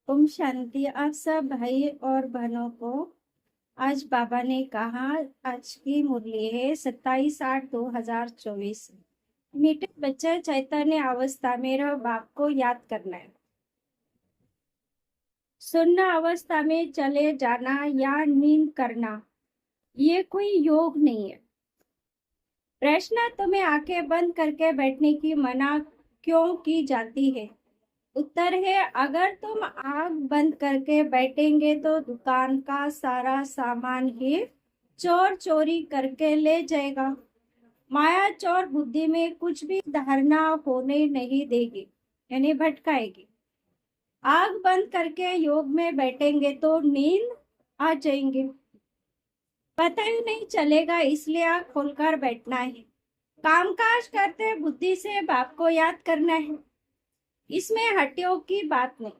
ओम शांति। आप सब भाई और बहनों को आज बाबा ने कहा, आज की मुरली है 27/8/2024। मीठे बच्चे चैतन्य अवस्था में रह बाप को याद करना है। सुन्न अवस्था में चले जाना या नींद करना ये कोई योग नहीं है। प्रश्न, तुम्हें आंखें बंद करके बैठने की मना क्यों की जाती है? उत्तर है, अगर तुम आंख बंद करके बैठेंगे तो दुकान का सारा सामान ही चोर चोरी करके ले जाएगा। माया चोर बुद्धि में कुछ भी धारणा होने नहीं देगी, यानी भटकाएगी। आंख बंद करके योग में बैठेंगे तो नींद आ जाएंगे, पता ही नहीं चलेगा, इसलिए आंख खोलकर बैठना है। कामकाज करते बुद्धि से बाप को याद करना है। इसमें हट्टियों की बात नहीं,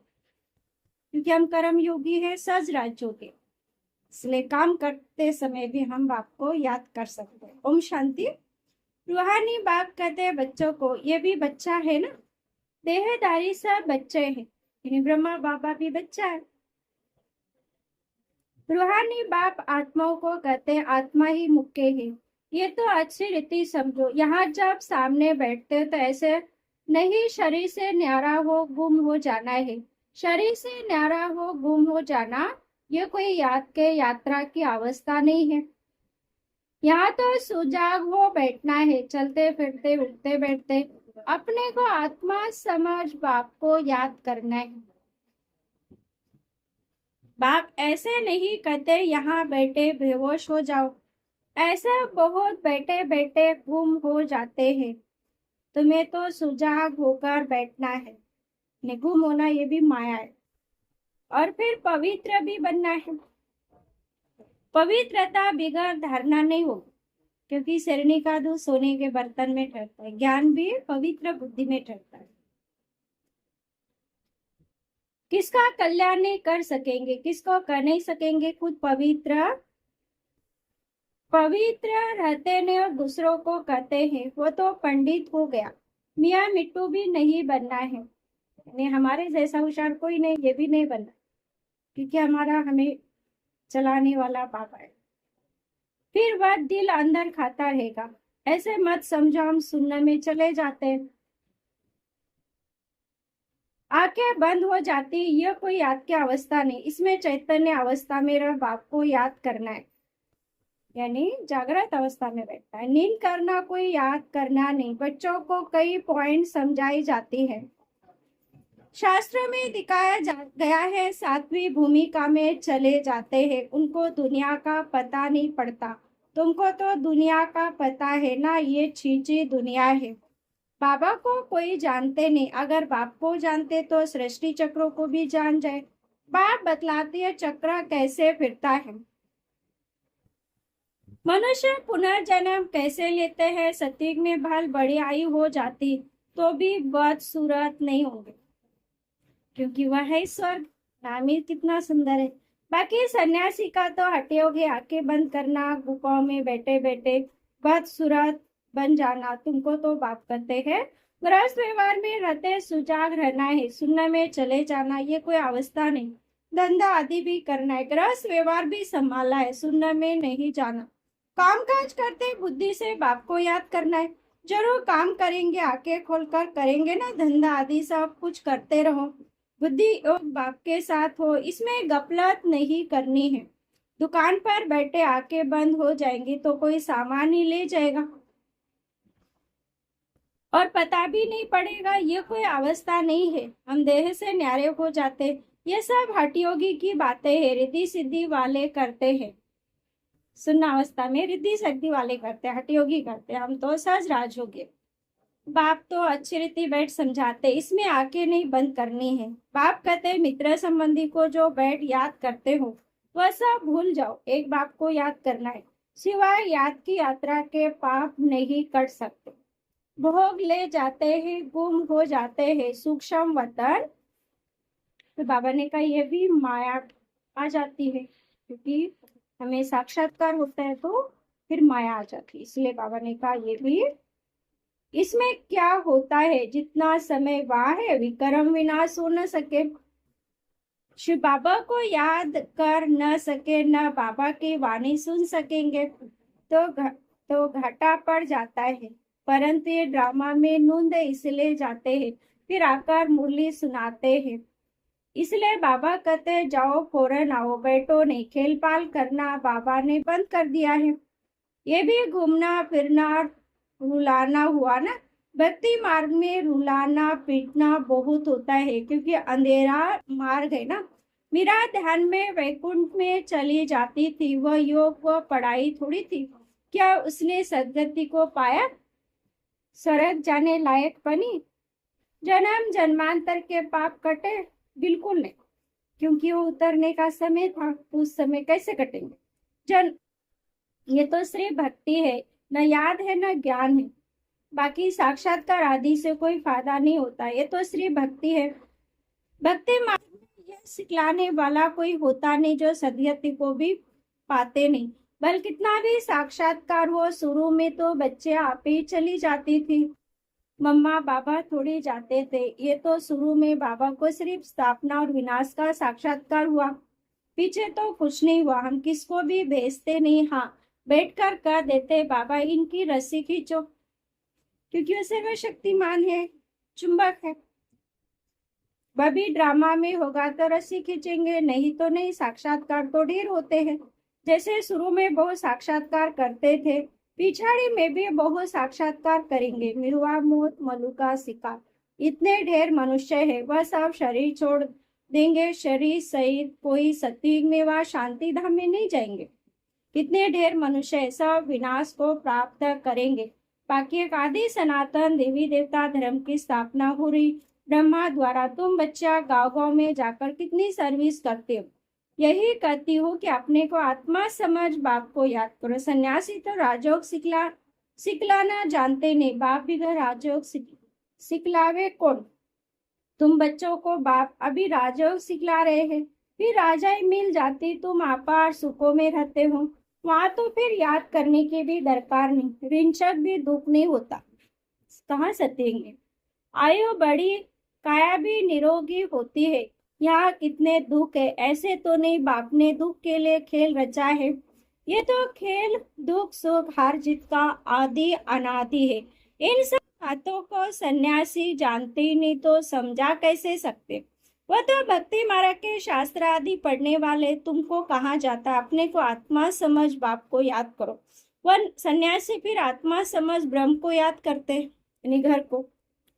क्योंकि हम कर्म योगी है, सज राज्यों के, इसलिए काम करते समय भी हम बाप को याद कर सकते हैं। ओम शांति। रूहानी बाप कहते हैं बच्चों को, ये भी बच्चा है ना, देहधारी सब बच्चे हैं, यानी ब्रह्मा बाबा भी बच्चा है। रूहानी बाप आत्माओं को कहते हैं आत्मा ही मुख्य है। ये तो अच्छी रीति समझो। यहाँ जब सामने बैठते तो ऐसे नहीं शरीर से न्यारा हो गुम हो जाना है। शरीर से न्यारा हो गुम हो जाना ये कोई याद के यात्रा की अवस्था नहीं है। यहाँ तो सुजाग हो बैठना है, चलते फिरते उठते बैठते अपने को आत्मा समझ बाप को याद करना है। बाप ऐसे नहीं कहते यहाँ बैठे बेहोश हो जाओ, ऐसा बहुत बैठे बैठे गुम हो जाते हैं। तुम्हें तो सुजाग होकर बैठना है, गुम होना ये भी माया है। और फिर पवित्र भी बनना है। पवित्रता बिगड़ धारणा नहीं होगी, क्योंकि शेरनी का दूध सोने के बर्तन में ठहरता है, ज्ञान भी पवित्र बुद्धि में ठहरता है। किसका कल्याण नहीं कर सकेंगे, किसको कर नहीं सकेंगे, खुद पवित्र पवित्र रहते ने और दूसरों को कहते हैं वो तो पंडित हो गया। मियाँ मिट्टू भी नहीं बनना है, यानी हमारे जैसा होशियार कोई नहीं, ये भी नहीं बनना, क्योंकि हमारा हमें चलाने वाला बाबा है। फिर वह दिल अंदर खाता रहेगा। ऐसे मत समझो हम सुनने में चले जाते हैं, आंखें बंद हो जाती, यह कोई याद की अवस्था नहीं। इसमें चैतन्य अवस्था में रह बाप को याद करना है, यानी जागृत अवस्था में बैठना है। नींद करना कोई याद करना नहीं। बच्चों को कई पॉइंट समझाई जाती है। शास्त्र में दिखाया गया है, सातवीं भूमिका में चले जाते हैं, उनको दुनिया का पता नहीं पड़ता। तुमको तो दुनिया का पता है ना, ये छींची दुनिया है। बाबा को कोई जानते नहीं, अगर बाप को जानते तो सृष्टि चक्रों को भी जान जाए। बाप बतलाते हैं चक्र कैसे फिरता है, मनुष्य पुनर्जन्म कैसे लेते हैं। सतयुग में बाल बड़ी आयु हो जाती तो भी बदसूरत नहीं होंगे, क्योंकि वह है स्वर्ग। नाम ही कितना सुंदर है। बाकी सन्यासी का तो हटयोग है, आंखें बंद करना, गुफाओं में बैठे बैठे बदसूरत बन जाना। तुमको तो बाप करते हैं। गृहस्थ व्यवहार में रहते सुजाग रहना है, सुनने में चले जाना ये कोई अवस्था नहीं। धंधा आदि भी करना है, गृहस्थ व्यवहार भी संभाला है, सुनने में नहीं जाना। काम काज करते बुद्धि से बाप को याद करना है। जरूर काम करेंगे, आंखें खोलकर करेंगे ना, धंधा आदि सब कुछ करते रहो, बुद्धि और बाप के साथ हो, इसमें गफलत नहीं करनी है। दुकान पर बैठे आंखें बंद हो जाएंगी तो कोई सामान ही ले जाएगा और पता भी नहीं पड़ेगा, ये कोई अवस्था नहीं है। हम देह से न्यारे हो जाते, ये सब हठ योगी की बातें हैं, रिद्धि सिद्धि वाले करते हैं। सुन्न अवस्था में रिद्धि सिद्धि वाले करते हैं, हठ योगी करते हैं, हम तो सहज राज हो गए। बाप तो अच्छी रीति बैठ समझाते, इसमें आंखें नहीं बंद करनी है। बाप कहते मित्र संबंधी को जो बैठ याद करते हो वह सब भूल जाओ, एक बाप को याद करना है। सिवाय याद की यात्रा के पाप नहीं कर सकते। भोग ले जाते हैं, गुम हो जाते हैं, सूक्ष्म वतन। तो बाबा ने कहा ये भी माया आ जाती है, क्योंकि हमें साक्षात्कार होता है तो फिर माया आ जाती है। इसलिए बाबा ने कहा ये भी। इसमें क्या होता है, जितना समय वहां है विक्रम विनाश हो न सके। शिव बाबा को याद कर न सके, न बाबा की वाणी सुन सकेंगे तो घाटा पड़ जाता है। परंतु ये ड्रामा में नूंद इसलिए जाते हैं, फिर आकर मुरली सुनाते हैं। इसलिए बाबा कहते हैं जाओ फौरन आओ, बैठो नहीं, खेल पाल करना बाबा ने बंद कर दिया है। ये भी घूमना फिरना रुलाना हुआ ना। भक्ति मार्ग में रुलाना पीटना बहुत होता है, क्योंकि अंधेरा मार्ग है ना। मीरा ध्यान में वैकुंठ में चली जाती थी, वह योग व पढ़ाई थोड़ी थी। क्या उसने सदगति को पाया, स्वर्ग जाने लायक बनी, जन्म जन्मांतर के पाप कटे? बिल्कुल नहीं, क्योंकि वो उतरने का समय था। उस समय कैसे कटेंगे? जन ये तो सिर्फ भक्ति है, न याद है न ज्ञान है। बाकी साक्षात्कार आदि से कोई फायदा नहीं होता, ये तो सिर्फ भक्ति है। भक्ति मार्ग में यह सिखलाने वाला कोई होता नहीं जो सदगति को भी पाते नहीं। बल कितना भी साक्षात्कार हो, शुरू में तो बच्चे आप ही चली जाती थी, मम्मा बाबा थोड़ी जाते थे। ये तो शुरू में बाबा को सिर्फ स्थापना और विनाश का साक्षात्कार हुआ, पीछे तो कुछ नहीं हुआ। हम किसको भी भेजते नहीं, हाँ बैठकर कह देते बाबा इनकी रस्सी खींचो, क्योंकि वो सर्वशक्तिमान है, चुंबक है। बबी ड्रामा में होगा तो रस्सी खींचेंगे, नहीं तो नहीं। साक्षात्कार तो ढेर होते हैं, जैसे शुरू में बहुत साक्षात्कार करते थे, पिछाड़ी में भी बहुत साक्षात्कार करेंगे। मिरुआ मोत मलुका शिकार, इतने ढेर मनुष्य है, वह सब शरीर छोड़ देंगे, शरीर सहित कोई सत्युग में व शांति धाम में नहीं जाएंगे। कितने ढेर मनुष्य सब विनाश को प्राप्त करेंगे। बाकी एक आदि सनातन देवी देवता धर्म की स्थापना हो रही ब्रह्मा द्वारा। तुम बच्चा गांव गांव में जाकर कितनी सर्विस करते हो? यही कहती हूँ कि अपने को आत्मा समझ, बाप को याद करो। सन्यासी तो राजयोग सिखलाना जानते नहीं, बाप भी घर राजयोग सिखलावे कौन? तुम बच्चों को बाप अभी राजयोग सिखला रहे हैं, फिर राजाई मिल जाती, तुम अपार सुखों में रहते हो। वहां तो फिर याद करने की भी दरकार नहीं, रिंचक भी दुख नहीं होता, कहाँ सतेंगे। आयु बड़ी, काया भी निरोगी होती है। यहाँ कितने दुख है, ऐसे तो नहीं बाप ने दुख के लिए खेल रचा है। ये तो खेल दुख सुख हार जीत का आदि अनादि है। इन सब बातों को सन्यासी जानते ही नहीं तो समझा कैसे सकते? वह तो भक्ति मार्ग के शास्त्र आदि पढ़ने वाले। तुमको कहाँ जाता? अपने को आत्मा समझ, बाप को याद करो। वह सन्यासी फिर आत्मा समझ ब्रह्म को याद करते, यानी घर को।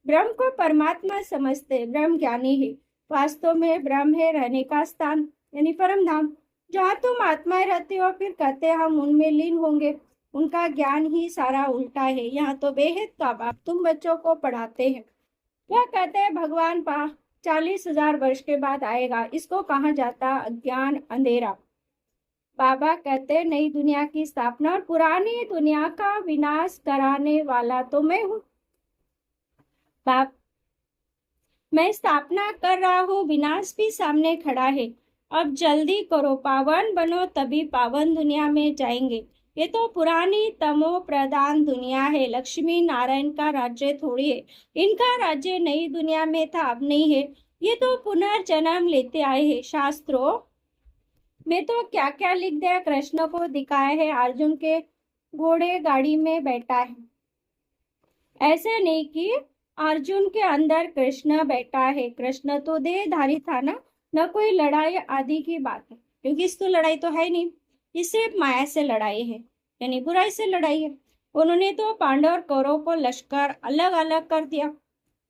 ब्रह्म को परमात्मा समझते, ब्रह्म ज्ञानी है। वास्तव में ब्रह्म है रहने का स्थान, यानी परम धाम। जहाँ तुम आत्माएं रहते हो, फिर कहते हम उनमें लीन होंगे। उनका ज्ञान ही सारा उल्टा है। यहाँ तो बेहद का बाप तुम बच्चों को पढ़ाते हैं। वह कहते हैं भगवान 40,000 वर्ष के बाद आएगा। इसको कहा जाता अज्ञान, अंधेरा। बाबा कहते नई दुनिया की स्थापना और पुरानी दुनिया का विनाश कराने वाला तो मैं हूँ। बाप मैं स्थापना कर रहा हूँ, विनाश भी सामने खड़ा है। अब जल्दी करो, पावन बनो, तभी पावन दुनिया में जाएंगे। ये तो पुरानी तमो प्रधान दुनिया है, लक्ष्मी नारायण का राज्य थोड़ी है। इनका राज्य नई दुनिया में था, अब नहीं है। ये तो पुनर्जन्म लेते आए हैं। शास्त्रों में तो क्या क्या लिख दिया, कृष्ण को दिखाया है अर्जुन के घोड़े गाड़ी में बैठा है। ऐसे नहीं कि अर्जुन के अंदर कृष्ण बैठा है। कृष्ण तो देहधारी था ना, न कोई लड़ाई आदि की बात है, क्योंकि इस तो लड़ाई तो है नहीं। इससे माया से लड़ाई है, यानी बुराई से लड़ाई है। उन्होंने तो पांडव और कौरव को लश्कर अलग अलग कर दिया।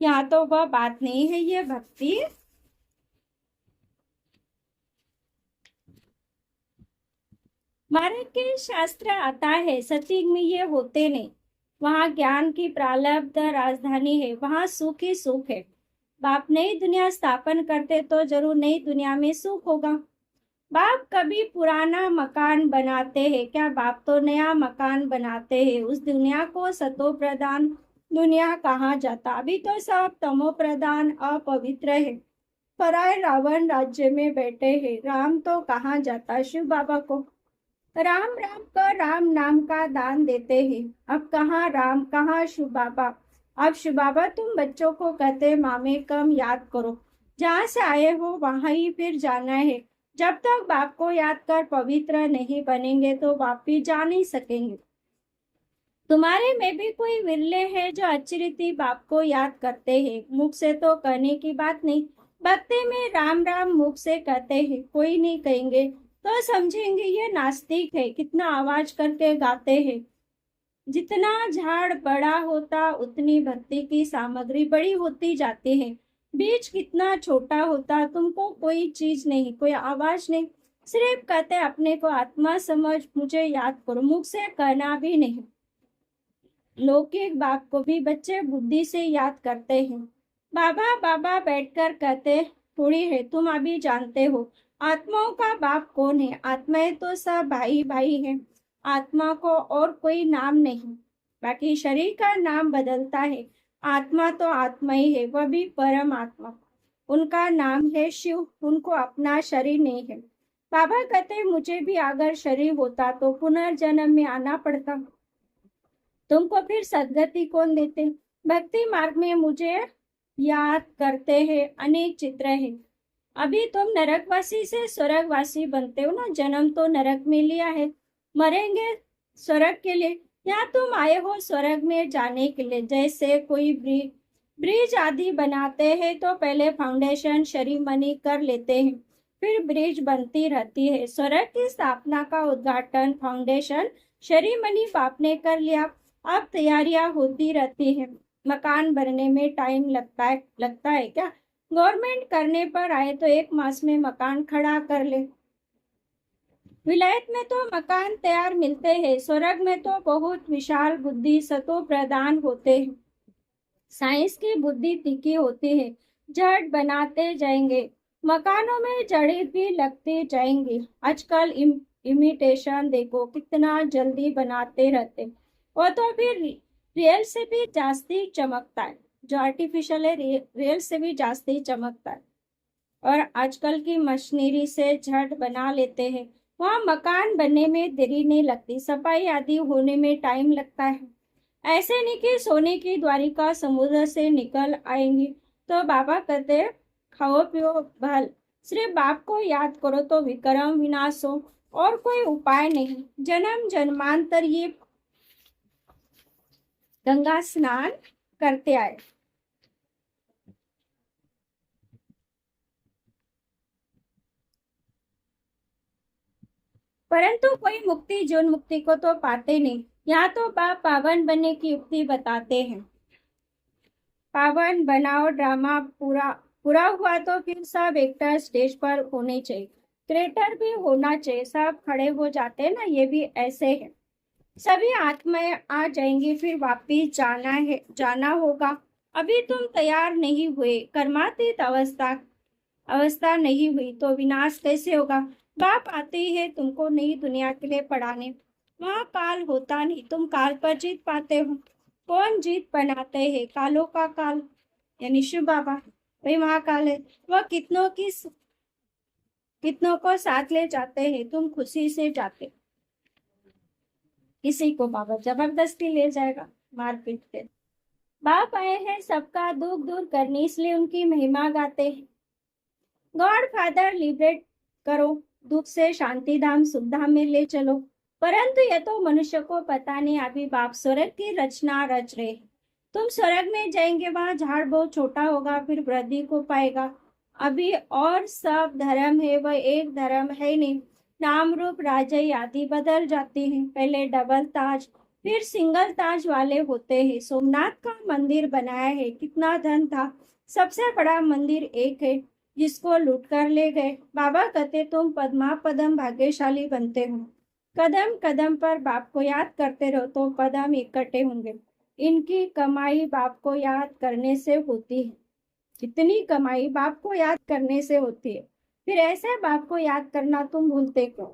यहाँ तो वह बात नहीं है, ये भक्ति। मार्ग के शास्त्र आता है, सत्युग में ये होते नहीं। वहाँ ज्ञान की प्रारब्ध राजधानी है, वहाँ सुख ही सुख है। बाप नई दुनिया स्थापन करते तो जरूर नई दुनिया में सुख होगा। बाप कभी पुराना मकान बनाते हैं क्या? बाप तो नया मकान बनाते हैं। उस दुनिया को सतो प्रधान दुनिया कहा जाता। अभी तो सब तमो प्रधान अपवित्र है, पराय रावण राज्य में बैठे हैं। राम तो कहा जाता शिव बाबा को। राम राम कर राम नाम का दान देते हैं। अब कहाँ राम, कहाँ शिव बाबा? अब शिव बाबा तुम बच्चों को कहते मामे कम याद करो। जहाँ से आए हो वहां ही फिर जाना है। जब तक बाप को याद कर पवित्र नहीं बनेंगे तो वापिस जा नहीं सकेंगे। तुम्हारे में भी कोई विरले हैं जो अच्छी रीति बाप को याद करते हैं। मुख से तो कहने की बात नहीं, भक्ति में राम राम मुख से कहते हैं। कोई नहीं कहेंगे तो समझेंगे ये नास्तिक है, कितना आवाज करके गाते हैं। जितना झाड़ बड़ा होता उतनी भक्ति की सामग्री बड़ी होती जाती है। बीज कितना छोटा होता, तुमको कोई चीज नहीं, कोई आवाज नहीं, सिर्फ कहते अपने को आत्मा समझ, मुझे याद करो, मुख से कहना भी नहीं। लौकिक बाप को भी बच्चे बुद्धि से याद करते हैं। बाबा बाबा बैठकर कहते थोड़ी है, तुम अभी जानते हो आत्माओं का बाप कौन है। आत्माएं तो सब भाई भाई है, आत्मा को और कोई नाम नहीं। बाकी शरीर का नाम बदलता है, आत्मा तो आत्मा ही है, वह भी परम आत्मा। उनका नाम है शिव, उनको अपना शरीर नहीं है। बाबा कहते मुझे भी अगर शरीर होता तो पुनर्जन्म में आना पड़ता, तुमको फिर सदगति कौन देते। भक्ति मार्ग में मुझे याद करते हैं, अनेक चित्र है। अभी तुम नरकवासी से स्वर्गवासी बनते हो ना, जन्म तो नरक में लिया है, मरेंगे स्वर्ग के लिए। यहाँ तुम आए हो स्वर्ग में जाने के लिए। जैसे कोई ब्रिज आदि बनाते हैं तो पहले फाउंडेशन शरीमनी कर लेते हैं, फिर ब्रिज बनती रहती है। स्वर्ग की स्थापना का उद्घाटन फाउंडेशन शरीमनी बाप ने कर लिया, अब तैयारियां होती रहती है। मकान बनने में टाइम लगता है क्या? गवर्नमेंट करने पर आए तो 1 मास में मकान खड़ा कर ले। विलायत में तो मकान तैयार मिलते हैं, स्वर्ग में तो बहुत विशाल बुद्धि सतो प्रदान होते हैं। साइंस की बुद्धि तीखी होती है, झट बनाते जाएंगे, मकानों में जड़ी भी लगती जाएंगी। आजकल इमिटेशन देखो कितना जल्दी बनाते रहते, वो तो फिर रियल से भी जास्ती चमकता है। जो आर्टिफिशियल है रियल से भी जास्ती चमकता है। और आजकल की मशीनरी से झट बना लेते हैं, वहाँ मकान बनने में देरी नहीं लगती, सफाई आदि होने में टाइम लगता है। ऐसे नहीं कि सोने की द्वारिका समुद्र से निकल आएंगी। तो बाबा कहते खाओ पियो भल, सिर्फ बाप को याद करो तो विक्रम विनाश हो, और कोई उपाय नहीं। जन्म जन्मांतर ये गंगा स्नान करते आए। परंतु कोई मुक्ति जीवन मुक्ति को तो पाते नहीं। यहाँ तो बाप पावन बनने की युक्ति बताते हैं। पावन बनाओ, ड्रामा पूरा पूरा हुआ तो फिर सब एक्टर स्टेज पर होने चाहिए, क्रिएटर भी होना चाहिए, सब खड़े हो जाते हैं ना, ये भी ऐसे है। सभी आत्माएं आ जाएंगी, फिर वापिस जाना होगा। अभी तुम तैयार नहीं हुए, कर्मातीत अवस्था नहीं हुई तो विनाश कैसे होगा। बाप आते हैं तुमको नई दुनिया के लिए पढ़ाने, वहाँ काल होता नहीं, तुम काल पर जीत पाते हो। कौन जीत बनाते हैं? कालों का काल यानी शिव बाबा, वही महाकाल है। वह कितनों को साथ ले जाते हैं, तुम खुशी से जाते। किसी को बाबा जबरदस्ती ले जाएगा मार पीट के। बाप आए हैं सबका दुख दूर करने, इसलिए उनकी महिमा गाते हैं। गॉड फादर लिबरेट करो, दुख से शांति धाम सुख धाम में ले चलो। परंतु यह तो मनुष्य को पता नहीं, अभी बाप स्वर्ग की रचना रच रहे। तुम स्वर्ग में जाएंगे, वहां झाड़ बहुत छोटा होगा, फिर वृद्धि को पाएगा। अभी और सब धर्म है, वह एक धर्म है नहीं। नाम रूप राज्य आदि बदल जाते हैं, पहले डबल ताज फिर सिंगल ताज वाले होते हैं। सोमनाथ का मंदिर बनाया है, कितना धन था, सबसे बड़ा मंदिर एक है जिसको लूट कर ले गए। बाबा कहते तुम पद्मा पदम भाग्यशाली बनते हो। कदम कदम पर बाप को याद करते रहो तो पदम इकट्ठे होंगे। इनकी कमाई बाप को याद करने से होती है। इतनी कमाई बाप को याद करने से होती है, फिर ऐसे बाप को याद करना तुम भूलते क्यों?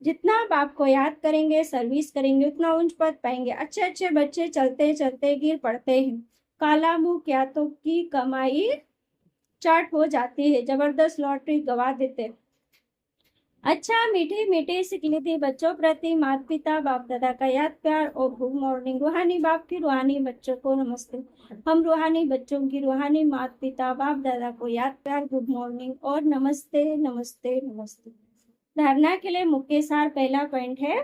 जितना बाप को याद करेंगे, सर्विस करेंगे, उतना उच्च पद पाएंगे। अच्छे अच्छे बच्चे चलते चलते गिर पड़ते हैं, काला मुंह क्या तो की कमाई चाट हो जाती है, जबरदस्त लॉटरी गवा देते। अच्छा, मीठी मीठी सिकली थी बच्चों प्रति माता पिता बाप दादा का याद प्यार और गुड मॉर्निंग। रूहानी बाप की रूहानी बच्चों को नमस्ते। हम रूहानी बच्चों की रूहानी माता पिता बाप दादा को याद प्यार गुड मॉर्निंग और नमस्ते नमस्ते नमस्ते। धारणा के लिए मुख्य सार पहला पॉइंट है,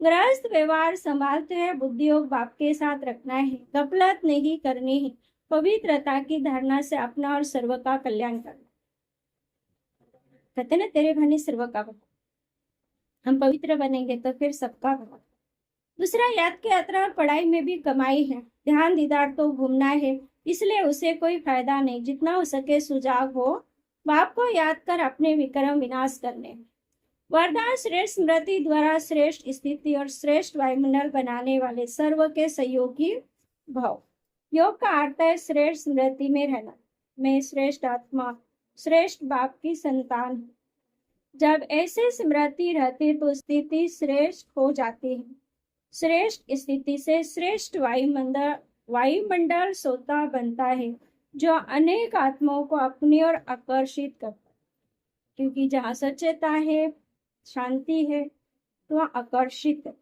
गृहस्थ व्यवहार संभालते हुए बुद्धि योग बाप के साथ रखना है, गफलत नहीं करनी है, पवित्रता की धारणा से अपना और सर्व का कल्याण करना। कहते ना तेरे भाने सर्व का भला, हम पवित्र बनेंगे तो फिर सबका भला। दूसरा, याद की यात्रा और पढ़ाई में भी कमाई है, ध्यान दीदार तो घूमना है, इसलिए उसे कोई फायदा नहीं। जितना हो सके सुजाग हो, बाप को याद कर अपने विक्रम विनाश करने। वरदान, श्रेष्ठ स्मृति द्वारा श्रेष्ठ स्थिति और श्रेष्ठ वायुमंडल बनाने वाले सर्व के सहयोगी भाव। योग का अर्थ है श्रेष्ठ स्मृति में रहना। मैं श्रेष्ठ आत्मा श्रेष्ठ बाप की संतान हूँ। जब ऐसे स्मृति रहती तो स्थिति श्रेष्ठ हो जाती है। श्रेष्ठ स्थिति से श्रेष्ठ वायुमंडल सोता बनता है, जो अनेक आत्माओं को अपनी ओर आकर्षित करता है। क्योंकि जहाँ सच्चेता है, शांति है, तो वहाँ आकर्षित है।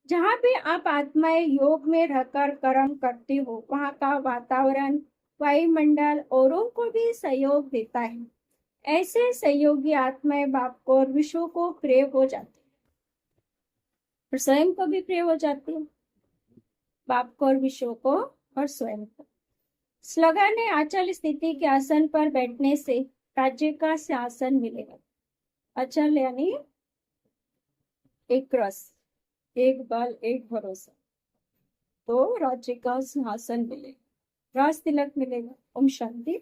जहाँ भी आप आत्माएं योग में रहकर कर्म करती हो, वहाँ का वातावरण, वायुमंडल औरों को भी सहयोग देता है। ऐसे सहयोगी आत्माएं बाप को और विश्व को प्रिय हो जाती है और स्वयं को भी प्रिय हो जाती है। बाप को और विश्व को और स्वयं को। स्लोगन है, अचल स्थिति के आसन पर बैठने से राज्य का सिंहासन मिलेगा। अचल यानी एक रस, एक बल, एक भरोसा, तो राज्य का सिंहासन मिलेगा, राज तिलक मिलेगा। ओम शांति।